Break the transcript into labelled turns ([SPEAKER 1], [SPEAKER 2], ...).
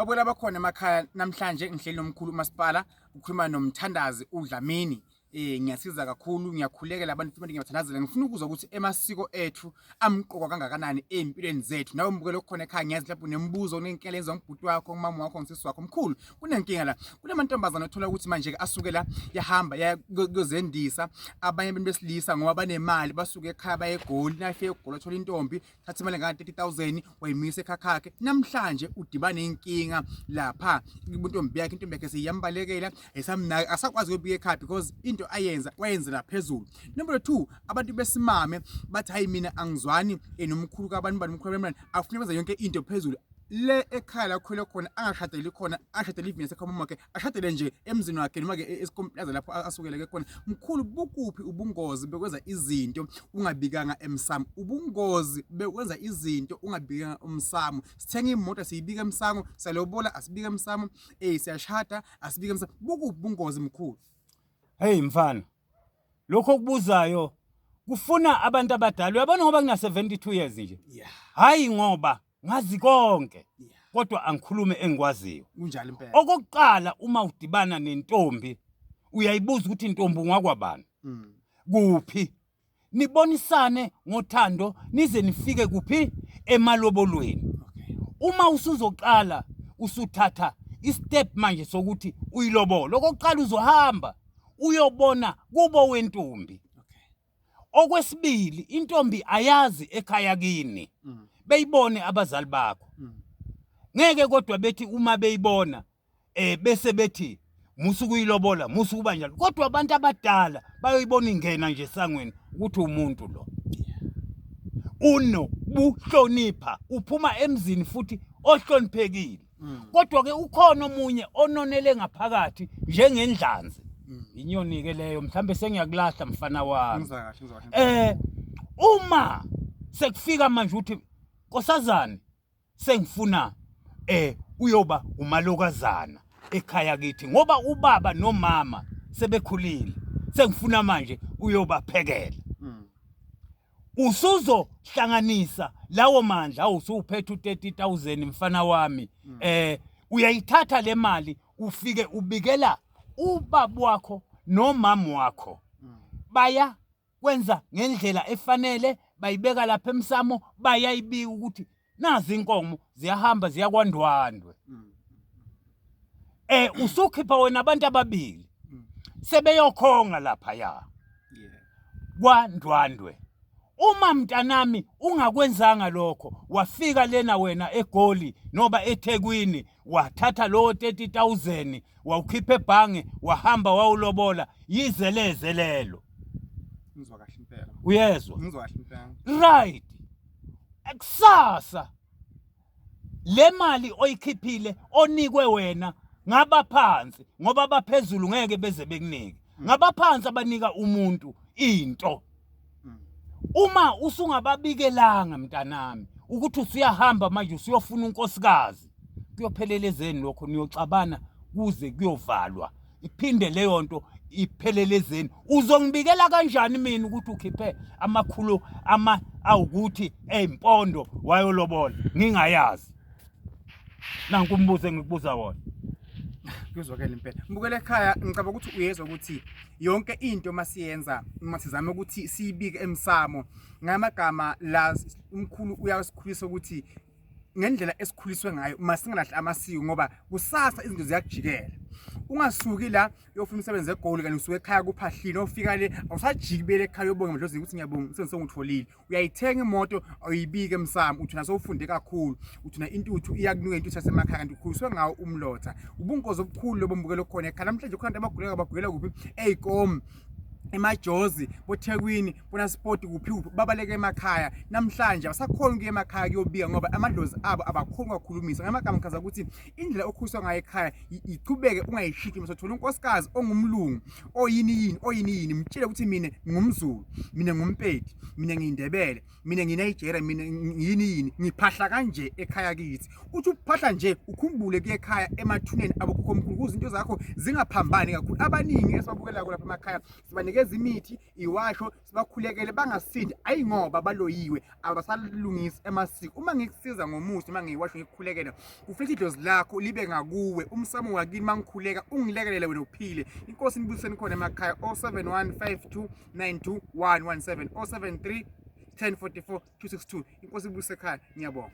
[SPEAKER 1] Babona bakhona emakhaya namhlanje ngihleli nomkhulu uMasipala ukhuluma noMthandazi uDlamini. Ngiyasiza kakhulu ngiyakhulekela abantu futhi ngiyabathandazela ngifuna ukuzwa ukuthi emasiko ethu amqoka kangakanani empilweni zethu. Nawe mbukelo okukhona ekhaya ngiyazi lapho unembuzo onenkinga lenza ngibhuti wakho ngimama wakho ngisisi wakho mkhulu kunenkinga la kule mantombazana othola ukuthi manje asuke la yahamba yayozendisa abanye besilisa ngoba banemali basuke ekhaya baye eGoli nafike eGoli athola intombi thatha imali nga 30,000 wayimisa ekhakhakhe namhlanje udibane inkinga lapha intombi yakhe siyambalekela esamnaka asakwazi ukubika ekhaya because into ayenza wayenzela phezulu. Number 2 abantu besimame bathi hayi mina angizwani nomkhulu kabantu umkhulu bemali afuna benza yonke into phezulu le ekhaya lakhwele khona angashadeli khona ashadeli ivini sekhaya wakhe ashadele nje emzini wakhe noma ke esikomplaza lapho asukeleke khona. Mkhulu bukuphi ubungozi bekwenza izinto ungabikanga emsamo ubungozi bekwenza izinto ungabikanga umsamo sithenga imoto siyibika emsamo salobola asibika emsamo siyashada asibika emsamo bukuphi ubungozi mkhulu?
[SPEAKER 2] Hey mfana, lokho kubuzayo kufuna abantu abadala. Uyabona ngoba ngina 72 years nje. Hayi ngoba ngazi konke. Kodwa angikhulume engikwaziyo.
[SPEAKER 1] Kunjalo impela.
[SPEAKER 2] Okokuqala uma udibana nentombi uyayibuza ukuthi intombi ungakwabani. Kuphi? Nibonisane ngothando nize nifike kuphi emalobolweni. Uma usuzoqala usuthatha istep manje sokuthi uyilobolo. Okokuqala uzohamba uyobona kubo wentombi. Okwesibili intombi ayazi ekhaya kini. Beyibone abazali bakho. Ngeke kodwa bethi uma beyibona bese bethi musu kuyilobola musu kuba njalo. Kodwa abantu abadala bayoyibona ingena nje sangweni ukuthi umuntu lo. Uno buhlonipha uphuma emzini futhi ohloniphekile. Kodwa ke ukhona omunye ononele ngaphakathi njengendlanzi. Inyoni ke leyo mhlambe sengiyakulahla mfana wami. Uma sekufika manje uthi Nkosazana sengifuna uyoba umalokazana ekhaya kithi ngoba ubaba nomama sebekhulile sengifuna manje uyoba phekela. Usuzo hlanganisa lawo mandla usuphethe u30,000 mfana wami. Uyayithatha le mali ufike ubikela ubaba wakho nomama wakho. Baya kwenza ngendlela efanele bayibeka lapha emsamo bayayibika ukuthi nazi inkomo ziyahamba ziyakwandwandwe. Usukhipha wena abantu ababili sebeyokhonga lapha ya. Kwandwandwe. Uma mntanami ungakwenzanga lokho wafika lena wena eGoli noba eThekwini wathatha lo 30,000 wawukhipha ebhange wahamba wawulobola yizeleze lelo.
[SPEAKER 1] Ngizwa kahle impela.
[SPEAKER 2] Uyezwa?
[SPEAKER 1] Ngizwa kahle impela.
[SPEAKER 2] Right. Eksasa le mali oyikhiphile onikwe wena ngaba phansi ngoba baphezulu ngeke beze bekunike. Ngaba phansi abanika umuntu into. Uma usungababikelanga mntanami ukuthi usiyahamba manje usiyofuna unkosikazi kuyophelelezeni lokho niyoxabana kuze kuyovalwa iphinde leyo nto iphelelezeni uzongibikela kanjani mina ukuthi ukhiphe amakhulu awukuthi empondo wayolobola ngingayazi nanku umbuzo ngikubuza wona.
[SPEAKER 1] Kuzwakela impela. Mbukele ekhaya ngicabanga ukuthi uyezwa ukuthi yonke into masiyenza masizama ukuthi siyibike emsamo ngamagama la umkhulu uyasikhulisa ukuthi ngendlela esikhuliswe ngayo masingalahla amasiko ngoba kusasa izinto ziyakujikela. Ungasuki la uyofuna umsebenzi eGoli kanti usuke ekhaya kuphahlile ofika le awusajikibele ekhaya yobonga mdlozi ukuthi ngiyabonga umsebenzi ongitholile. Uyayithenga imoto awuyibike emsamo uthi naso ufunde kakhulu uthi na intuthu iyakunuka intuthu yasemakhaya kanti ukhuliswe ngawo umlotha. Ubungozi obukhulu lobo mbukelo khona ekhaya namhlanje khona abaguleka baguleka kuphi eyikom emajozi boThekwini bona sport kuphi babaleke emakhaya namhlanje abasakhona ukuya emakhaya kuyobika ngoba amadlozi abo abakhona ukukhulumisa ngamagama chaza ukuthi indlela okhuliswa ngayo ekhaya ichubeke ungayishiki masothola unkosikazi ongumlungu oyini mtshele ukuthi mina ngumZulu mina ngumpedi mina ngiyindebele mina ngiNigeria mina yini ngiphahla kanje ekhaya kithi uthi ukuphahla nje ukhumbule kuye ekhaya emathuneni abakhomkhulu kuze into zakho zingaphambani kakhulu abaningi esibabukela lapha emakhaya sibanike banikeza imithi iwasho sibakhulekele bangasindi ayingoba baloyiwe abasalungisi emasiko uma ngikusiza ngomuthi uma ngiyiwasho ngikukhulekela kufanele idlozi lakho libe ngakuwe umsamo wakini mangikhuleka ungilekelele wena uphile inkosi nibuseni khona emakhaya 0715292117 073 1044 262 inkosi ibuse ekhaya ngiyabonga